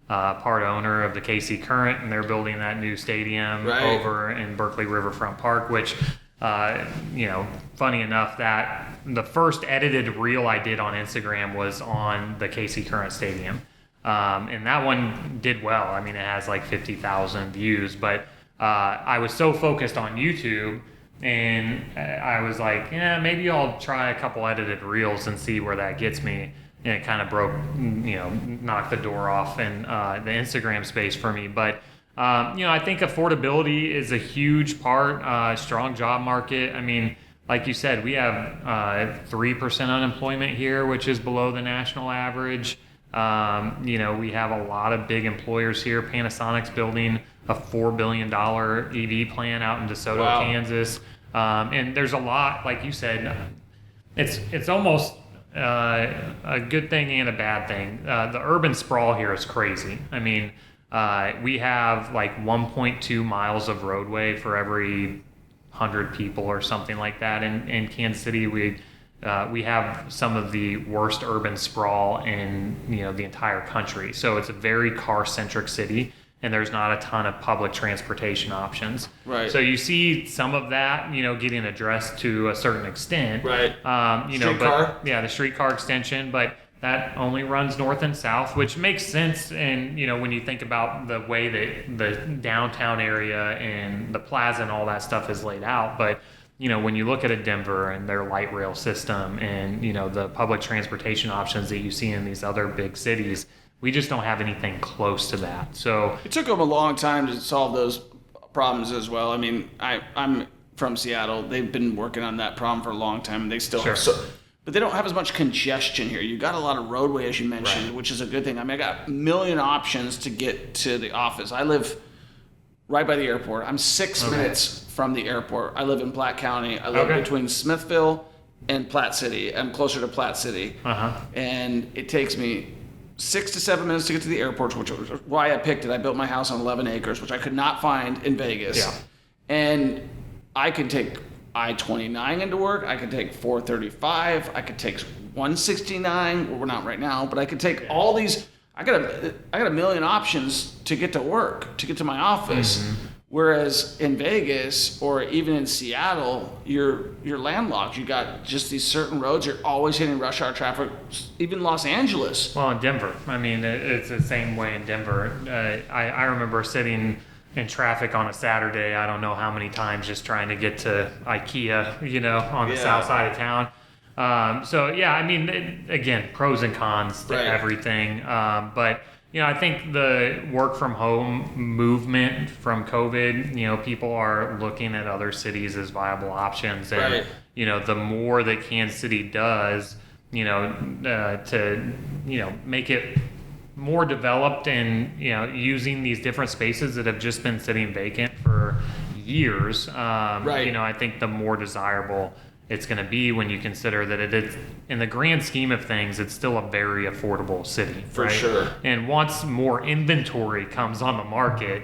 part owner of the KC Current, and they're building that new stadium over in Berkeley Riverfront Park, which. Funny enough, that the first edited reel I did on Instagram was on the KC Current Stadium. And that one did well. I mean, it has like 50,000 views, but I was so focused on YouTube, and I was like, maybe I'll try a couple edited reels and see where that gets me. And it kind of knocked the door off in the Instagram space for me. But I think affordability is a huge part, strong job market. I mean, like you said, we have 3% unemployment here, which is below the national average. We have a lot of big employers here. Panasonic's building a $4 billion EV plant out in DeSoto, Kansas. And there's a lot, like you said, it's almost a good thing and a bad thing. The urban sprawl here is crazy. I mean, we have like 1.2 miles of roadway for every 100 people or something like that. In Kansas City, we have some of the worst urban sprawl in the entire country. So it's a very car-centric city, and there's not a ton of public transportation options. Right. So you see some of that, getting addressed to a certain extent. Right. Streetcar? Yeah, the streetcar extension, but that only runs north and south, which makes sense. And, when you think about the way that the downtown area and the plaza and all that stuff is laid out, but when you look at a Denver and their light rail system and, the public transportation options that you see in these other big cities, we just don't have anything close to that. So it took them a long time to solve those problems as well. I mean, I'm from Seattle. They've been working on that problem for a long time, and they still have but they don't have as much congestion here. You got a lot of roadway, as you mentioned, which is a good thing. I mean, I got a million options to get to the office. I live right by the airport. I'm 6 minutes from the airport. I live in Platte County. I live between Smithville and Platte City. I'm closer to Platte City. And it takes me 6 to 7 minutes to get to the airport, which is why I picked it. I built my house on 11 acres, which I could not find in Vegas. Yeah. And I could take I-29 into work. I could take 435. I could take 169. Well, we're not right now, but I could take all these. I got a million options to get to work, to get to my office. Whereas in Vegas or even in Seattle, you're landlocked. You got just these certain roads. You're always hitting rush hour traffic. Even Los Angeles. Well, in Denver, I mean, it's the same way in Denver. I remember sitting in traffic on a Saturday, I don't know how many times, just trying to get to IKEA, on the south side of town. So yeah, I mean, again, pros and cons to everything. But I think the work from home movement from COVID, people are looking at other cities as viable options, and the more that Kansas City does, to make it more developed and using these different spaces that have just been sitting vacant for years, I think the more desirable it's going to be when you consider that it is, in the grand scheme of things, it's still a very affordable city. For sure. And once more inventory comes on the market,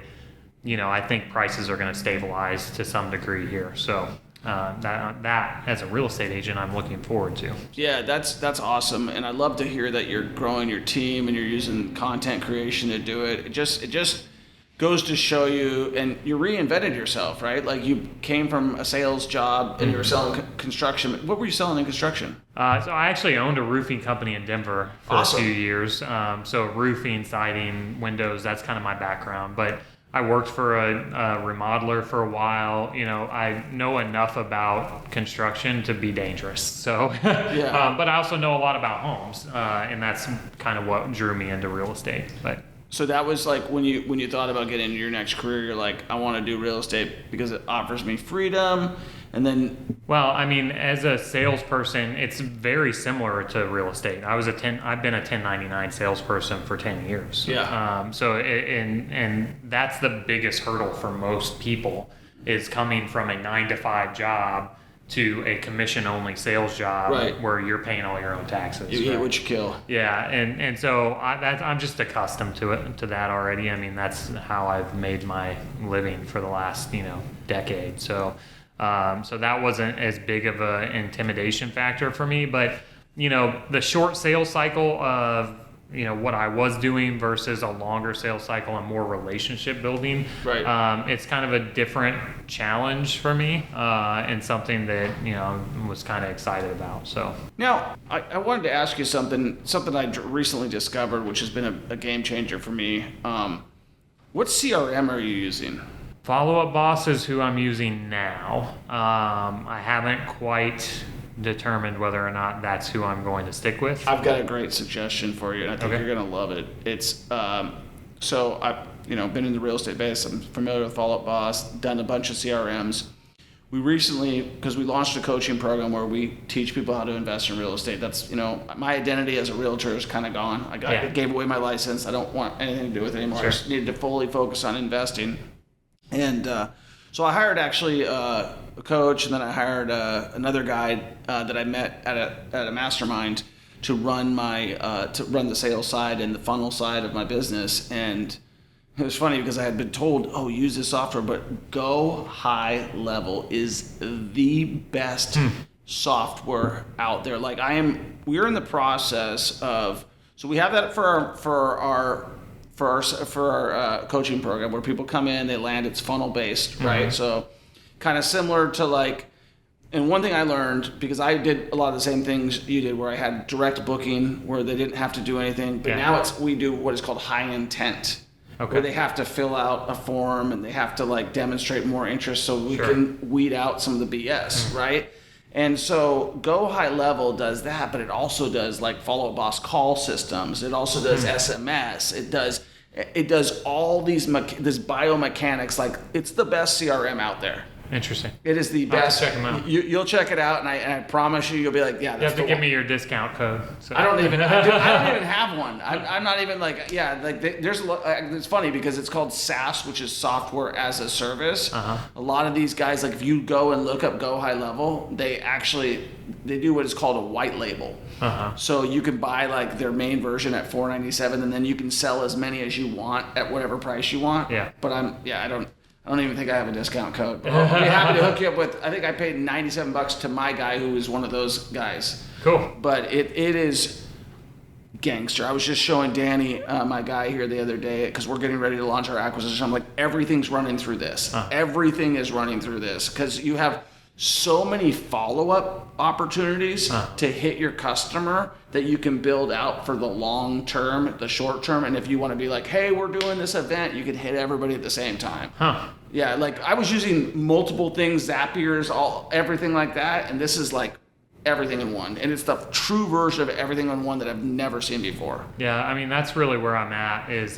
I think prices are going to stabilize to some degree here. So that as a real estate agent, I'm looking forward to. Yeah, that's awesome, and I love to hear that you're growing your team and you're using content creation to do it. It just goes to show you, and you reinvented yourself, right? Like you came from a sales job and you were selling construction. What were you selling in construction? So I actually owned a roofing company in Denver for a few years. So roofing, siding, windows, that's kind of my background. But I worked for a remodeler for a while. I know enough about construction to be dangerous. So, but I also know a lot about homes, and that's kind of what drew me into real estate. But so that was like when you thought about getting into your next career, you're like, I want to do real estate because it offers me freedom. And then, well, I mean, as a salesperson, it's very similar to real estate. I've been a 1099 salesperson for 10 years. Yeah. And that's the biggest hurdle for most people, is coming from a 9-to-5 job to a commission-only sales job, where you're paying all your own taxes. You eat what you kill. Yeah, and so I'm just accustomed to that already. I mean, that's how I've made my living for the last decade. So that wasn't as big of an intimidation factor for me. But the short sales cycle of what I was doing versus a longer sales cycle and more relationship building. It's kind of a different challenge for me, and something that, was kind of excited about. So now I wanted to ask you something I recently discovered, which has been a game changer for me. What CRM are you using? Follow Up Boss is who I'm using now. I haven't quite determined whether or not that's who I'm going to stick with. I've got a great suggestion for you, and I think you're going to love it. It's so I've been in the real estate base. I'm familiar with Follow Up Boss, done a bunch of CRMs. We recently, because we launched a coaching program where we teach people how to invest in real estate. That's, my identity as a realtor is kind of gone. I gave away my license. I don't want anything to do with it anymore. I just needed to fully focus on investing. And so I hired actually a coach, and then I hired another guy that I met at a mastermind to run the sales side and the funnel side of my business. And it was funny because I had been told, use this software, but Go High Level is the best software out there. Like we're in the process of, so we have that for our coaching program, where people come in, they land, it's funnel based, right? So kind of similar to and one thing I learned, because I did a lot of the same things you did, where I had direct booking, where they didn't have to do anything, but now we do what is called high intent. Okay. where they have to fill out a form and they have to like demonstrate more interest so we Sure. can weed out some of the BS, right? And so Go High Level does that, but it also does like Follow Boss call systems. It also does SMS. It does all these this biomechanics. Like it's the best CRM out there. Interesting. It is the I'll have best. to check them out. You'll check it out, and I promise you'll be like, yeah. You That's have to give me your discount code. So. I don't even have one. I'm not even like, yeah, like there's a lot, it's funny because it's called SaaS, which is software as a service. A lot of these guys, like if you go and look up Go High Level, they do what is called a white label. So you can buy like their main version at $4.97, and then you can sell as many as you want at whatever price you want. Yeah. But I don't even think I have a discount code. But I'll be happy to hook you up with. I think I paid $97 to my guy who is one of those guys. Cool. But it is gangster. I was just showing Danny, my guy here the other day, because we're getting ready to launch our acquisition. I'm like, everything's running through this. Everything is running through this because you have so many follow-up opportunities to hit your customer that you can build out for the long term, the short term. And if you want to be like, hey, we're doing this event, you can hit everybody at the same time. Yeah, like I was using multiple things, Zapiers, everything like that. And this is like everything in one. And it's the true version of everything in one that I've never seen before. Yeah, I mean, that's really where I'm at is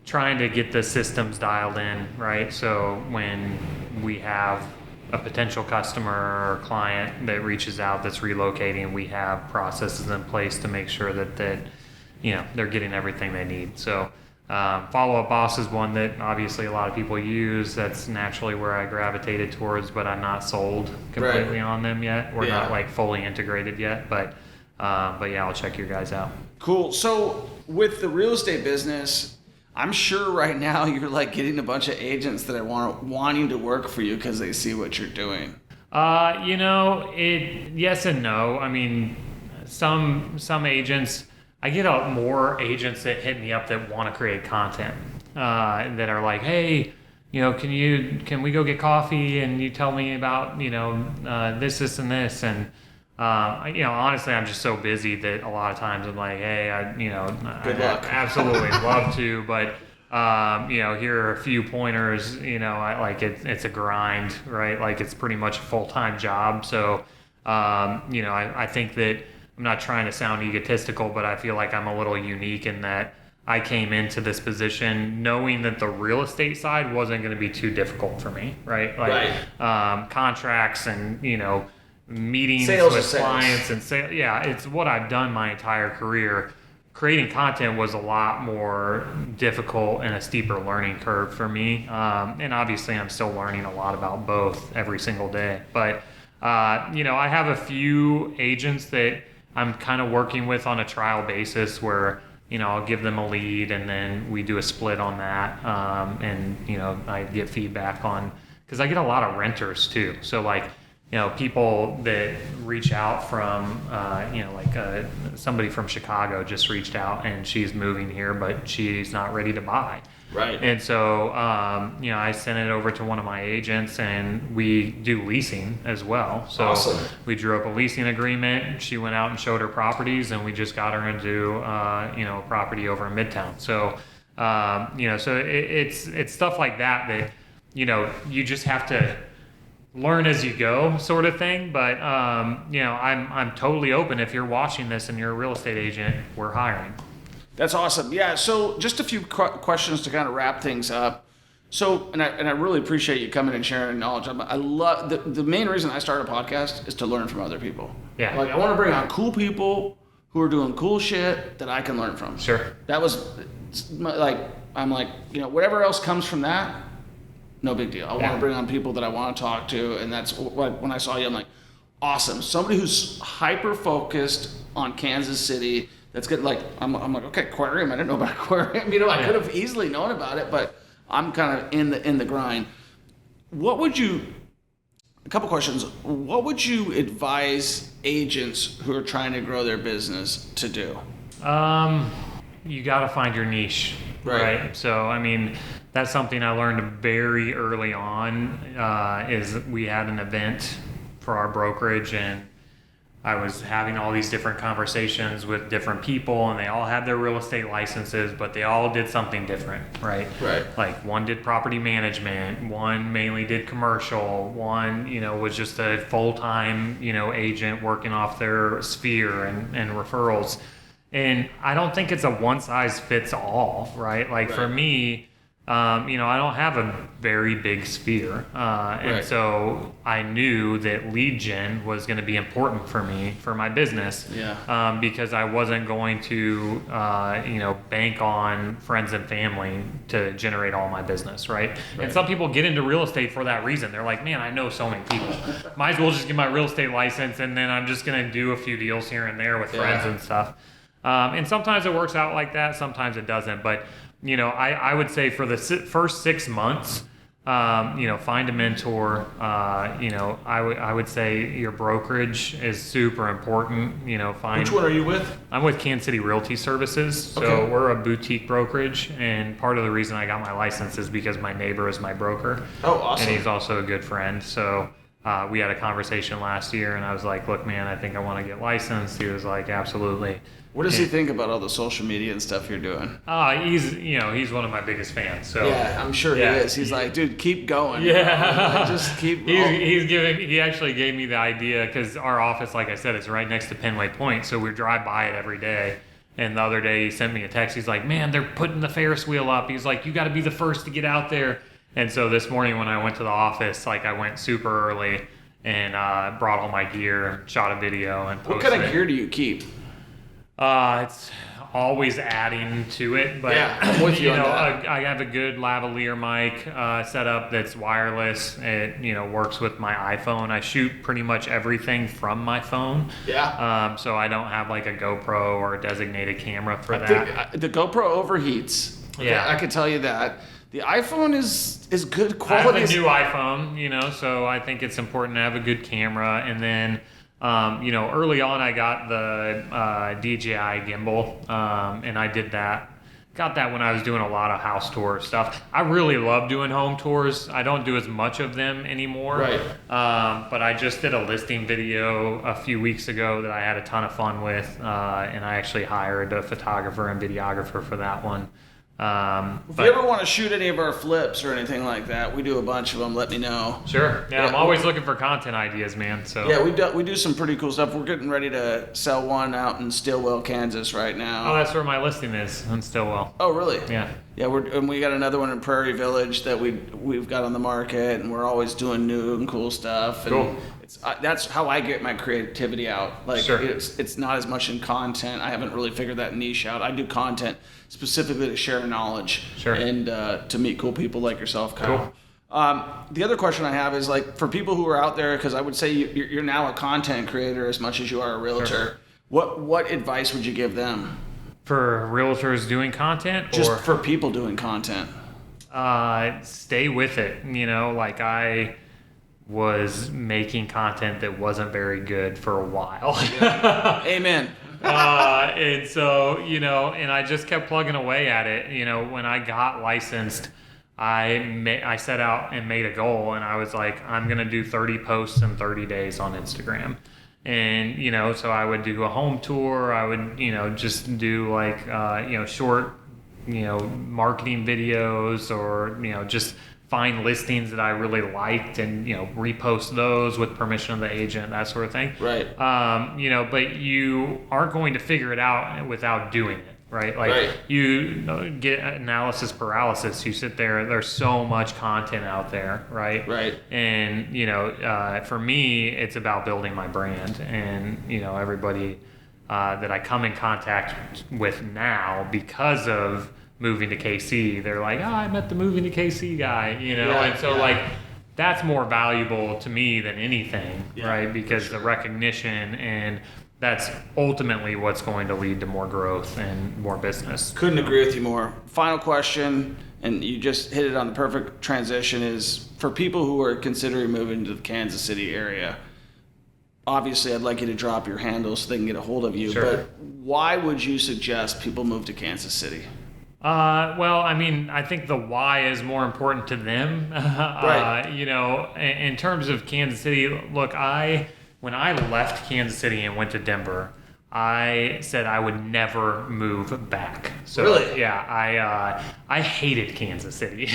trying to get the systems dialed in, right? So when we have a potential customer or client that reaches out that's relocating, we have processes in place to make sure that they're getting everything they need. So Follow-Up Boss is one that obviously a lot of people use. That's naturally where I gravitated towards, but I'm not sold completely on them yet. We're not like fully integrated yet, but yeah, I'll check your guys out. Cool. So with the real estate business, I'm sure right now you're like getting a bunch of agents that are wanting to work for you because they see what you're doing. Yes and no. I mean, some agents, I get more agents that hit me up that want to create content, that are like, hey, can we go get coffee and you tell me about, this and this. And, honestly, I'm just so busy that a lot of times I'm like, hey, Good luck. Absolutely love to, but, here are a few pointers, it's a grind, right? Like it's pretty much a full-time job. So, I think that I'm not trying to sound egotistical, but I feel like I'm a little unique in that I came into this position knowing that the real estate side wasn't going to be too difficult for me, right? Like, contracts and, meetings sales with clients and sales. Yeah, it's what I've done my entire career. Creating content was a lot more difficult and a steeper learning curve for me. And obviously I'm still learning a lot about both every single day. But, I have a few agents that I'm kind of working with on a trial basis where, I'll give them a lead and then we do a split on that. And I get feedback on, because I get a lot of renters too. So like, people that reach out from, somebody from Chicago just reached out and she's moving here, but she's not ready to buy. Right. And so, I sent it over to one of my agents and we do leasing as well. So awesome. We drew up a leasing agreement. She went out and showed her properties and we just got her into, a property over in Midtown. So, so it's stuff like that, you just have to learn as you go sort of thing. But, I'm totally open. If you're watching this and you're a real estate agent, we're hiring. That's awesome. Yeah. So just a few questions to kind of wrap things up. So, and I really appreciate you coming and sharing knowledge. I love the main reason I started a podcast is to learn from other people. Yeah. Like I want to bring on cool people who are doing cool shit that I can learn from. Sure. That was like, I'm like, whatever else comes from that, no big deal. I want to bring on people that I want to talk to. And that's what, when I saw you, I'm like, awesome. Somebody who's hyper focused on Kansas City. That's good. Like, I'm like, okay, aquarium. I didn't know about aquarium. I could have easily known about it, but I'm kind of in the grind. A couple questions. What would you advise agents who are trying to grow their business to do? You got to find your niche, right? So, I mean, that's something I learned very early on, is we had an event for our brokerage and I was having all these different conversations with different people, and they all had their real estate licenses, but they all did something different, right? Right. Like one did property management, one mainly did commercial, one, was just a full-time, agent working off their sphere and referrals. And I don't think it's a one size fits all, right? Like for me, I don't have a very big sphere. And so I knew that lead gen was going to be important for me, for my business. Yeah. Because I wasn't going to, bank on friends and family to generate all my business, right? And some people get into real estate for that reason. They're like, man, I know so many people. Might as well just get my real estate license, and then I'm just going to do a few deals here and there with friends and stuff. And sometimes it works out like that. Sometimes it doesn't. But I would say for the first 6 months, find a mentor. I would say your brokerage is super important. Find. Which one are you with? I'm with Kansas City Realty Services. So we're a boutique brokerage, and part of the reason I got my license is because my neighbor is my broker. Oh, awesome. And he's also a good friend. So we had a conversation last year, and I was like, look, man, I think I want to get licensed. He was like, absolutely. What does he think about all the social media and stuff you're doing? He's one of my biggest fans. So yeah, I'm sure he is. He's like, dude, keep going. Yeah, just keep. He actually gave me the idea because our office, like I said, is right next to Penway Point, so we drive by it every day. And the other day he sent me a text. He's like, man, they're putting the Ferris wheel up. He's like, you got to be the first to get out there. And so this morning when I went to the office, I went super early and brought all my gear, shot a video, and posted. What kind of gear do you keep? It's always adding to it, but I'm with you on that. I have a good lavalier mic setup that's wireless. It works with my iPhone. I shoot pretty much everything from my phone. Yeah. So I don't have like a GoPro or a designated camera for that. The GoPro overheats. Yeah, I can tell you that. The iPhone is good quality. I have a new iPhone, so I think it's important to have a good camera. And then, early on I got the DJI gimbal, and I did that. Got that when I was doing a lot of house tour stuff. I really love doing home tours. I don't do as much of them anymore. Right. But I just did a listing video a few weeks ago that I had a ton of fun with, and I actually hired a photographer and videographer for that one. If you ever want to shoot any of our flips or anything like that, we do a bunch of them. Let me know. Sure. Yeah, I'm always looking for content ideas, man. So yeah, we do some pretty cool stuff. We're getting ready to sell one out in Stillwell, Kansas right now. Oh, that's where my listing is, in Stillwell. Oh, really? Yeah. Yeah, we got another one in Prairie Village that we've got on the market, and we're always doing new and cool stuff. And cool. That's how I get my creativity out. Like, sure. It's not as much in content. I haven't really figured that niche out. I do content specifically to share knowledge. Sure. And to meet cool people like yourself, Kyle. Cool. The other question I have is, like, for people who are out there, because I would say you're now a content creator as much as you are a realtor. Sure. What advice would you give them? For realtors doing content? Just for people doing content. Stay with it. I was making content that wasn't very good for a while. Yeah. Amen. And so, and I just kept plugging away at it. When I got licensed, I set out and made a goal, and I was like, I'm going to do 30 posts in 30 days on Instagram. And, so I would do a home tour. I would, just do short, marketing videos, or, just find listings that I really liked and, repost those with permission of the agent, that sort of thing. Right. But you aren't going to figure it out without doing it. Right? You get analysis paralysis. You sit there, there's so much content out there, right? Right. And, for me, it's about building my brand. And, everybody that I come in contact with now because of moving to KC, they're like, I met the moving to KC guy, and so that's more valuable to me than anything, right? Because the recognition, and that's ultimately what's going to lead to more growth and more business. Couldn't agree with you more. Final question, and you just hit it on the perfect transition, is for people who are considering moving to the Kansas City area, obviously I'd like you to drop your handle so they can get a hold of you, sure. But why would you suggest people move to Kansas City? Well, I think the why is more important to them. Right. In terms of Kansas City, look, I When I left Kansas City and went to Denver, I said I would never move back. So, really? Yeah, I hated Kansas City.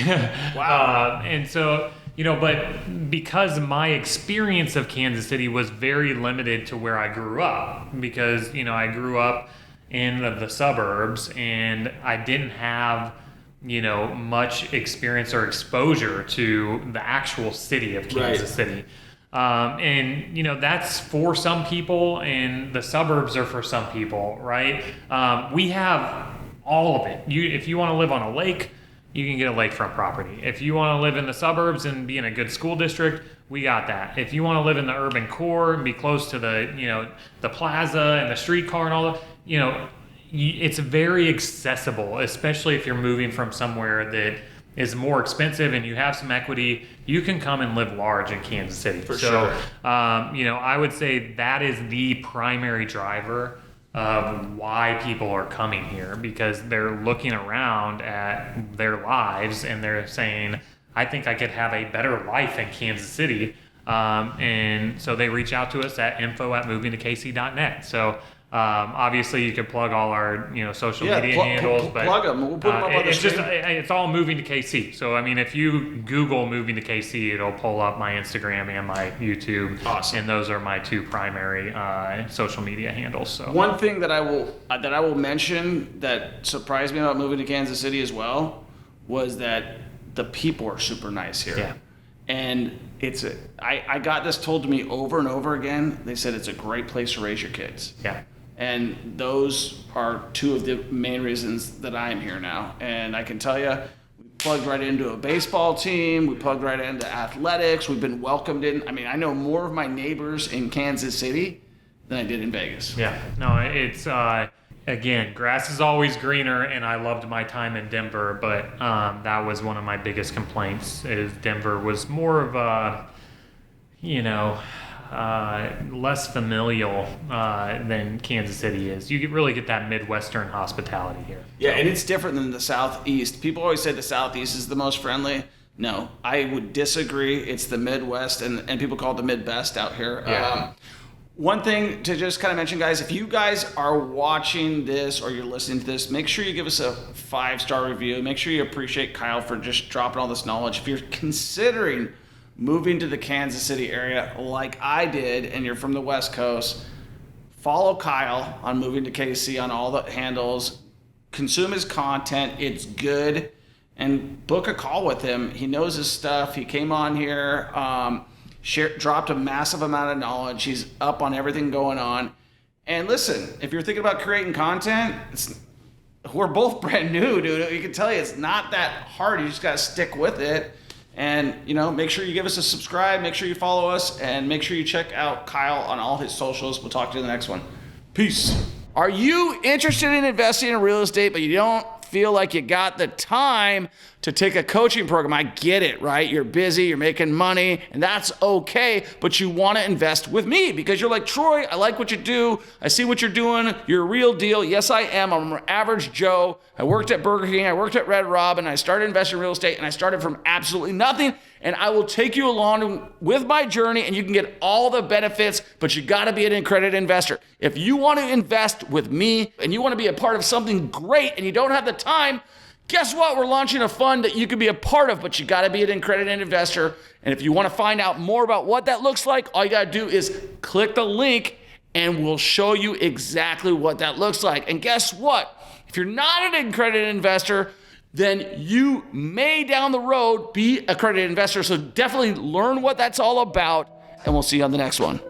Wow. And so, but because my experience of Kansas City was very limited to where I grew up, because, I grew up in the suburbs and I didn't have, much experience or exposure to the actual city of Kansas City. And that's for some people, and the suburbs are for some people, right? We have all of it. If you want to live on a lake, you can get a lakefront property. If you want to live in the suburbs and be in a good school district, we got that. If you want to live in the urban core and be close to the plaza and the streetcar and all that, it's very accessible, especially if you're moving from somewhere that is more expensive and you have some equity. You can come and live large in Kansas City. For sure. I would say that is the primary driver of why people are coming here, because they're looking around at their lives and they're saying, I think I could have a better life in Kansas City. And so they reach out to us at info@movingtokc.net. So obviously you can plug all our social media handles, but plug them. We'll put them up on the screen. It's all Moving to KC. So if you Google Moving to KC, it'll pull up my Instagram and my YouTube. Awesome. And those are my two primary social media handles. So one thing that I will mention that surprised me about moving to Kansas City as well was that the people are super nice here. Yeah. And I got this told to me over and over again. They said it's a great place to raise your kids. Yeah. And those are two of the main reasons that I'm here now. And I can tell you, we plugged right into a baseball team. We plugged right into athletics. We've been welcomed in. I mean, I know more of my neighbors in Kansas City than I did in Vegas. Yeah. No, it's, again, grass is always greener, and I loved my time in Denver, but that was one of my biggest complaints, is Denver was more of a, less familial than Kansas City is. You really get that Midwestern hospitality here. Yeah, and it's different than the Southeast. People always say the Southeast is the most friendly. No, I would disagree. It's the Midwest, and people call it the Midbest out here. Yeah. One thing to just kind of mention, guys, if you guys are watching this or you're listening to this, make sure you give us a 5-star review. Make sure you appreciate Kyle for just dropping all this knowledge. If you're considering moving to the Kansas City area like I did and you're from the West Coast, follow Kyle on Moving to KC on all the handles. Consume his content. It's good. And book a call with him. He knows his stuff. He came on here, dropped a massive amount of knowledge. He's up on everything going on. And listen, if you're thinking about creating content, we're both brand new, dude. You can tell you it's not that hard. You just got to stick with it. And, make sure you give us a subscribe. Make sure you follow us. And make sure you check out Kyle on all his socials. We'll talk to you in the next one. Peace. Are you interested in investing in real estate, but you don't feel like you got the time to take a coaching program? I get it, right? You're busy, you're making money, and that's okay, but you want to invest with me because you're like, Troy, I like what you do. I see what you're doing. You're a real deal. Yes, I am. I'm an average Joe. I worked at Burger King. I worked at Red Robin. I started investing in real estate, and I started from absolutely nothing, and I will take you along with my journey, and you can get all the benefits, but you got to be an accredited investor. If you want to invest with me and you want to be a part of something great and you don't have the time, guess what? We're launching a fund that you can be a part of, but you got to be an accredited investor. And if you want to find out more about what that looks like, all you got to do is click the link and we'll show you exactly what that looks like. And guess what? If you're not an accredited investor, then you may down the road be an accredited investor. So definitely learn what that's all about, and we'll see you on the next one.